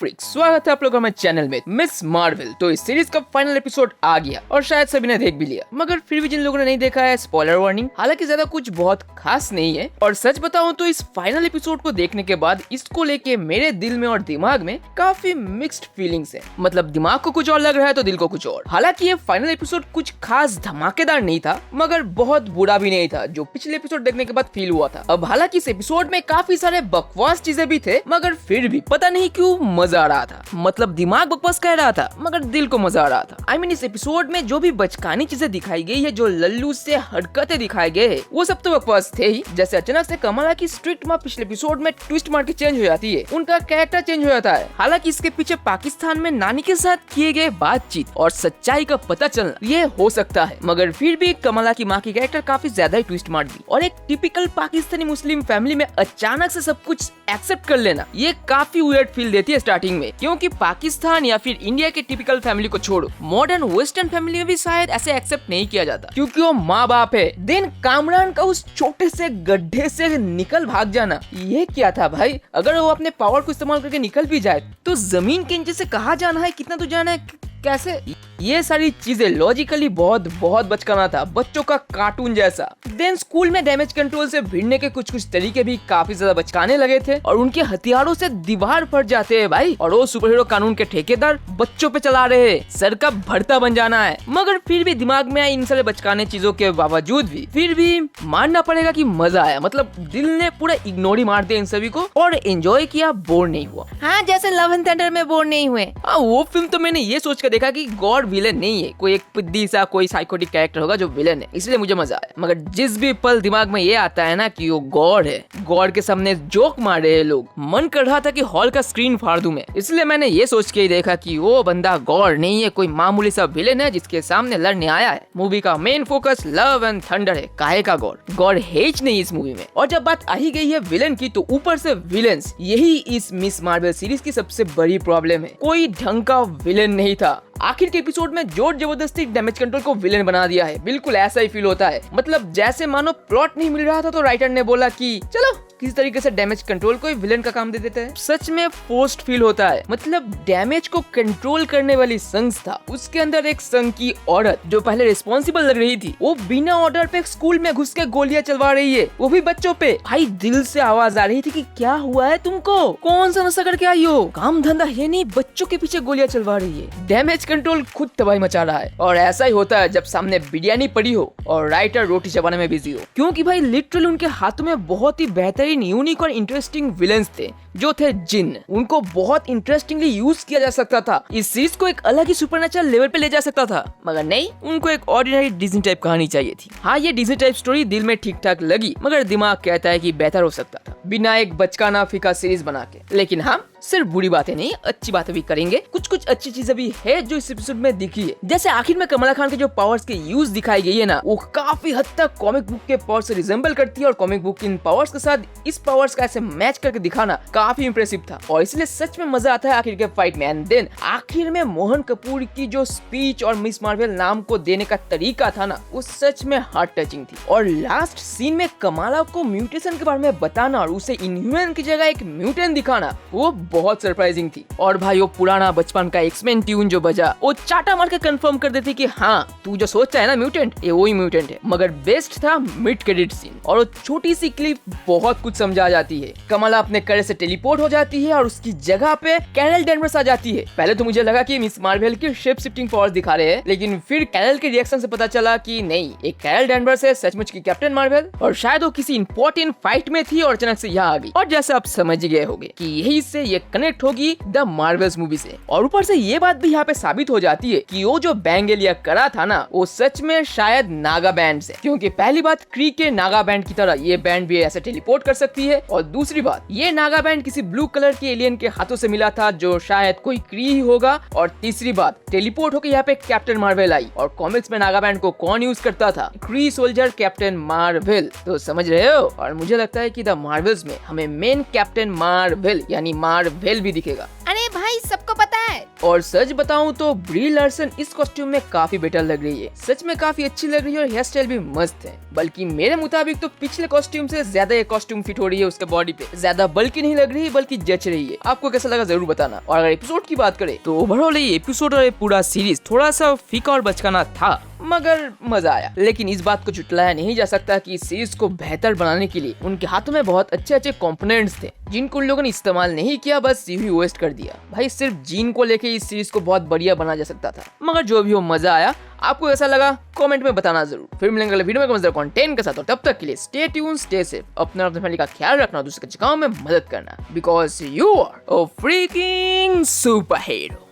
Freaks, स्वागत है आप लोगों का हमारे चैनल में। मिस मार्वल तो इस सीरीज का फाइनल एपिसोड आ गया और शायद सभी ने देख भी लिया, मगर फिर भी जिन लोगों ने नहीं देखा है, स्पॉइलर वार्निंग। हालांकि ज्यादा कुछ बहुत खास नहीं है, और सच बताऊं तो इस फाइनल एपिसोड को देखने के बाद इसको लेके मेरे दिल में और दिमाग में काफी मिक्स्ड फीलिंग्स है। मतलब दिमाग को कुछ और लग रहा है तो दिल को कुछ और। हालांकि ये फाइनल एपिसोड कुछ खास धमाकेदार नहीं था, मगर बहुत बुरा भी नहीं था, जो पिछले एपिसोड देखने के बाद फील हुआ था। अब हालांकि इस एपिसोड में काफी सारे बकवास चीजें भी थे, मगर फिर भी पता नहीं क्यों मजा आ रहा था। मतलब दिमाग बकवास कह रहा था, मगर दिल को मजा आ रहा था। इस एपिसोड में जो भी बचकानी चीजें दिखाई गई है, जो लल्लू से हरकतें दिखाए गए हैं, वो सब तो बकवास थे ही। जैसे अचानक से कमला की स्ट्रिक्ट माँ पिछले एपिसोड में ट्विस्ट मार के चेंज हो जाती है, उनका कैरेक्टर चेंज हो जाता है। हालांकि इसके पीछे पाकिस्तान में नानी के साथ किए गए बातचीत और सच्चाई का पता चलना ये हो सकता है, मगर फिर भी कमला की माँ की कैरेक्टर काफी ज्यादा ही ट्विस्ट मार दी। और एक टिपिकल पाकिस्तानी मुस्लिम फैमिली में अचानक से सब कुछ एक्सेप्ट कर लेना, ये काफी वियर्ड फील देती है स्टार्टिंग में, क्योंकि पाकिस्तान या फिर इंडिया के टिपिकल फैमिली को छोड़ो, मॉडर्न वेस्टर्न फैमिली में भी शायद ऐसे एक्सेप्ट नहीं किया जाता, क्योंकि वो माँ बाप है। देन कामरान का उस छोटे से गड्ढे से निकल भाग जाना, ये क्या था भाई? अगर वो अपने पावर को इस्तेमाल करके निकल भी जाए तो जमीन के नीचे से कहाँ जाना है, कितना तो जाना है, कैसे? ये सारी चीजें लॉजिकली बहुत बचकाना था, बच्चों का कार्टून जैसा। देन स्कूल में डैमेज कंट्रोल से भिड़ने के कुछ तरीके भी काफी ज्यादा बचकाने लगे थे, और उनके हथियारों से दीवार फट जाते हैं भाई। और वो सुपर हीरो कानून के ठेकेदार बच्चों पे चला रहे हैं, सर का भरता बन जाना है। मगर फिर भी दिमाग में आई इन सारे बचकाने चीजों के बावजूद भी फिर भी मानना पड़ेगा कि मजा आया। मतलब दिल ने पूरा इग्नोर ही मार दिया इन सभी को और एंजॉय किया, बोर नहीं हुआ। हाँ, जैसे लव एंड थंडर में बोर नहीं हुए। वो फिल्म तो मैंने ये सोच कर देखा कि गॉड विलेन नहीं है, कोई एक पिद्दी सा कोई साइकोटिक कैरेक्टर होगा जो विलेन है, इसलिए मुझे मजा आया। मगर जिस भी पल दिमाग में ये आता है ना कि वो गॉड है, गॉड के सामने जोक मार रहे हैं लोग, मन कर रहा था कि हॉल का स्क्रीन फाड़ दूं मैं। इसलिए मैंने ये सोच के ही देखा कि वो बंदा गॉड नहीं है, कोई मामूली सा विलेन है जिसके सामने लड़ने आया है। मूवी का main focus love and thunder है, काहे का गॉड है नहीं इस मूवी में। और जब बात आ ही गई है विलेन की, तो ऊपर से विलेन्स, यही इस मिस मार्वल सीरीज की सबसे बड़ी प्रॉब्लम है। कोई ढंग का विलेन नहीं था। आखिर के एपिसोड में जोर जबरदस्ती डैमेज कंट्रोल को विलेन बना दिया है, बिल्कुल ऐसा ही फील होता है। मतलब जैसे मानो प्लॉट नहीं मिल रहा था तो राइटर ने बोला कि चलो किसी तरीके से डैमेज कंट्रोल को विलेन का काम दे देते हैं। सच में फोर्स्ड फील होता है। मतलब डैमेज को कंट्रोल करने वाली संस्था, उसके अंदर एक संघ की औरत जो पहले रिस्पॉन्सिबल लग रही थी, वो बिना ऑर्डर पे स्कूल में घुस के गोलियां चलवा रही है, वो भी बच्चों पे। भाई दिल से आवाज आ रही थी कि क्या हुआ है तुमको, कौन सा नशा करके आई हो, काम धंधा है नहीं, बच्चों के पीछे गोलियां चलवा रही है। डैमेज कंट्रोल खुद तबाही मचा रहा है। और ऐसा ही होता है जब सामने बिरयानी पड़ी हो और राइटर रोटी चबाने में बिजी हो, क्योंकि भाई लिटरली उनके हाथों में बहुत ही बेहतरीन, यूनिक और इंटरेस्टिंग विलेंस थे, जो थे जिन। उनको बहुत इंटरेस्टिंगली यूज किया जा सकता था, इस सीरीज को एक अलग ही सुपरनेचुरल लेवल पे ले जा सकता था, मगर नहीं, उनको एक ऑर्डिनरी डिज्नी टाइप कहानी चाहिए थी। हाँ, ये डिज्नी टाइप स्टोरी दिल में ठीक ठाक लगी, मगर दिमाग कहता है कि बेहतर हो सकता था बिना एक बचकाना फीका सीरीज बना के। लेकिन हम सिर्फ बुरी बातें नहीं, अच्छी बातें भी करेंगे। कुछ अच्छी चीजें भी है जो इस एपिसोड में दिखी है। जैसे आखिर में कमला खान के जो पावर्स के यूज दिखाई गई है ना, वो काफी हद तक कॉमिक बुक के पावर्स से रिजेंबल करती है, और कॉमिक बुक इन पावर्स के साथ इस पावर्स का ऐसे मैच करके दिखाना काफी इंप्रेसिव था, और इसलिए सच में मजा आता है आखिर के फाइट में। एंड देन आखिर में मोहन कपूर की जो स्पीच और मिस मार्वल नाम को देने का तरीका था ना, वो सच में हार्ट टचिंग थी। और लास्ट सीन में कमला को म्यूटेशन के बारे में बताना और उसे इनह्यूमन की जगह एक म्यूटेंट दिखाना, वो बहुत सरप्राइजिंग थी। और भाई वो पुराना बचपन का एक्समैन ट्यून जो बजा, वो चाटा मार के कंफर्म कर देती कि हाँ, तू जो सोचता है ना म्यूटेंट, ये वही म्यूटेंट है। मगर बेस्ट था मिड क्रेडिट सीन, और वो छोटी सी क्लिप बहुत कुछ समझा जाती है। कमला अपने करे से टेलीपोर्ट हो जाती है और उसकी जगह पे कैरल डैनवर्स आ जाती है। पहले तो मुझे लगा कि मिस मार्वल की शेप शिफ्टिंग पावर्स दिखा रहे हैं, लेकिन फिर कैरल के रिएक्शन से पता चला कि नहीं, एक कैरल डैनवर्स है सचमुच की कैप्टन मार्वल, और शायद वो किसी इंपॉर्टेंट फाइट में थी और अचानक से यहाँ आ गई। और जैसे आप समझ गए होंगे कि यही से ये कनेक्ट होगी द मार्वल्स मूवी से। और ऊपर से ये बात भी यहाँ पे साबित हो जाती है कि वो जो बैंगेलिया करा था ना, वो सच में शायद नागा बैंड से, क्योंकि पहली बात क्री के नागा बैंड की तरह ये बैंड भी ऐसे टेलीपोर्ट कर सकती है, और दूसरी बात ये नागा बैंड किसी ब्लू कलर के एलियन के हाथों से मिला था जो शायद कोई क्री ही होगा, और तीसरी बात टेलीपोर्ट होकर यहाँ पे कैप्टन मार्वल आई, और कॉमिक्स में नागा बैंड को कौन यूज करता था? क्री सोल्जर कैप्टन मार्वल। तो समझ रहे हो? और मुझे लगता है कि द मार्वल्स में हमें मेन कैप्टन मार्वल यानी मार्वल भी दिखेगा। अरे भाई, सबको पता that? और सच बताऊं तो ब्री लार्सन इस कॉस्ट्यूम में काफी बेटर लग रही है। सच में काफी अच्छी लग रही है और हेयर स्टाइल भी मस्त है। बल्कि मेरे मुताबिक तो पिछले कॉस्ट्यूम से ज्यादा ये कॉस्ट्यूम फिट हो रही है उसके बॉडी पे। ज्यादा बल्कि नहीं लग रही बल्कि जच रही है। आपको कैसा लगा जरूर बताना। और अगर एपिसोड की बात करें तो ओवरऑल ये एपिसोड और ये पूरा सीरीज थोड़ा सा फीका और बचकाना था, मगर मजा आया। लेकिन इस बात को झुटलाया नहीं जा सकता कि इस सीरीज को बेहतर बनाने के लिए उनके हाथों में बहुत अच्छे अच्छे कंपोनेंट्स थे जिनको उन लोगों ने इस्तेमाल नहीं किया, बस यूं ही वेस्ट कर दिया। भाई सिर्फ जीन को लेके इस सीरीज को बहुत बढ़िया बना जा सकता था। मगर जो भी हो मजा आया। आपको कैसा लगा कमेंट में बताना जरूर। फिर मिलेंगे अगले वीडियो में मजेदार कंटेंट के साथ। और तब तक के लिए स्टे ट्यून, स्टे सेफ, अपना और अपनी फैमिली का ख्याल रखना, दूसरे के काम में मदद करना, because you are a freaking super hero.